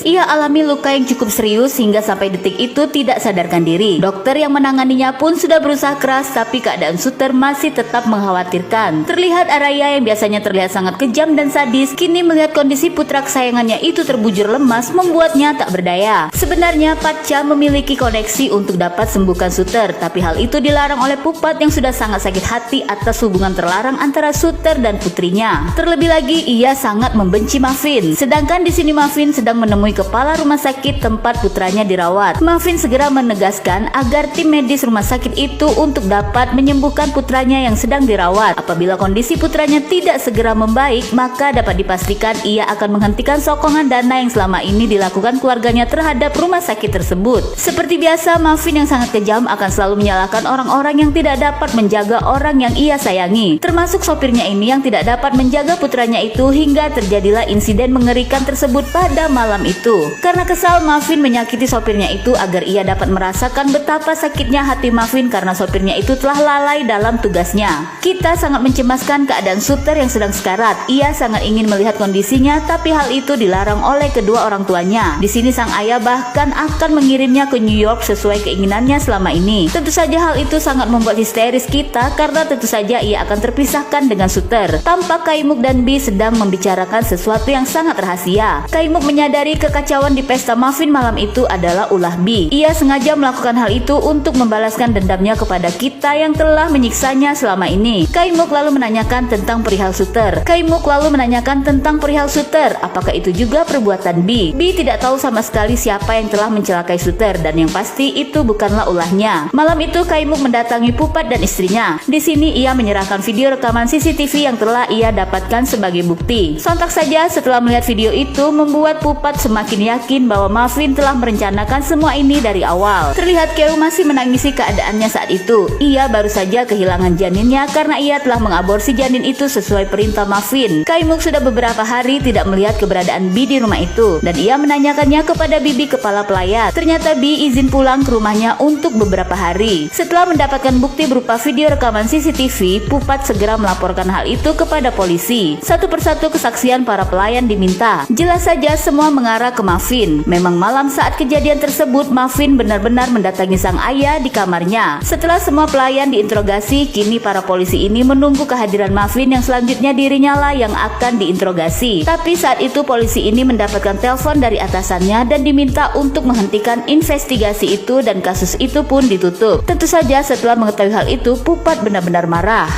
Ia alami luka yang cukup serius hingga sampai detik itu tidak sadarkan diri. Dokter yang menanganinya pun sudah berusaha keras, tapi keadaan Suter masih tetap mengkhawatirkan. Terlihat Araya yang biasanya terlihat sangat kejam dan sadis, kini melihat kondisi putra kesayangannya itu terbujur lemas membuatnya tak berdaya. Sebenarnya Patca memiliki koneksi untuk dapat sembuhkan Suter, tapi hal itu dilarang oleh Pupat yang sudah sangat sakit hati atas hubungan terlarang antara Suter dan putrinya. Terlebih lagi ia sangat membenci Muffin. Sedangkan di sini Muffin sedang menemui kepala rumah sakit tempat putranya dirawat. Muffin segera menegaskan agar tim medis rumah sakit itu untuk dapat menyembuhkan putranya yang sedang dirawat. Apabila kondisi putranya tidak segera membaik, maka dapat dipastikan ia akan menghentikan sokongan dana yang selama ini dilakukan keluarganya terhadap rumah sakit tersebut. Seperti biasa, Muffin yang sangat kejam akan selalu menyalahkan orang-orang yang tidak dapat menjaga orang yang ia sayangi, termasuk sopirnya ini yang tidak dapat menjaga putranya itu, hingga terjadilah insiden mengerikan tersebut pada malam itu. Karena kesal, Muffin menyakiti sopirnya itu agar ia dapat merasakan betapa sakitnya hati Muffin karena sopirnya itu telah lalai dalam tugasnya. Kita sangat mencemaskan keadaan Suter yang sedang sekarat. Ia sangat ingin melihat kondisinya, tapi hal itu dilarang oleh kedua orang tuanya. Di sini sang ayah bahkan akan mengirimnya ke New York sesuai keinginannya selama ini. Tentu saja hal itu sangat membuat histeris kita karena tentu saja ia akan terpisahkan dengan Suter. Tampak Kaimuk dan Bi sedang membicarakan sesuatu yang sangat rahasia. Kaimuk menyadari kekacauan di pesta Muffin malam itu adalah ulah Bi. Ia sengaja melakukan hal itu untuk membalaskan dendamnya kepada kita yang telah menyiksanya selama ini. Kaimuk lalu menanyakan tentang perihal Suter. Apakah itu juga perbuatan Bi? Bi tidak tahu sama sekali siapa yang telah mencelakai Suter, dan yang pasti itu bukanlah ulahnya. Malam itu Kaimuk mendatangi Pupat dan istrinya. Di sini ia menyerahkan video rekaman CCTV yang telah ia dapatkan sebagai bukti. Sontak saja setelah melihat video itu membuat Pupat semakin yakin bahwa Muffin telah merencanakan semua ini dari awal. Terlihat Keu masih menangisi keadaannya saat itu. Ia baru saja kehilangan janinnya karena ia telah mengaborsi janin itu sesuai perintah Muffin. Kaimuk sudah beberapa hari tidak melihat keberadaan Bi di rumah itu, dan ia menanyakannya kepada bibi kepala pelayan. Ternyata Bi izin pulang ke rumahnya untuk beberapa hari. Setelah mendapatkan bukti berupa video rekaman CCTV, Pupat segera melaporkan hal itu kepada polisi. Satu persatu kesaksian para pelayan diminta. Jelas saja semua mengarah ke Muffin. Memang malam saat kejadian tersebut, Muffin benar-benar mendatangi sang ayah di kamarnya. Setelah semua pelayan diinterogasi, kini para polisi ini menunggu kehadiran Muffin yang selanjutnya dirinya lah yang akan diinterogasi. Tapi saat itu polisi ini mendapatkan telepon dari atasannya dan diminta untuk menghentikan investigasi itu, dan kasus itu pun ditutup. Tentu saja setelah mengetahui hal itu, Pupat benar-benar marah.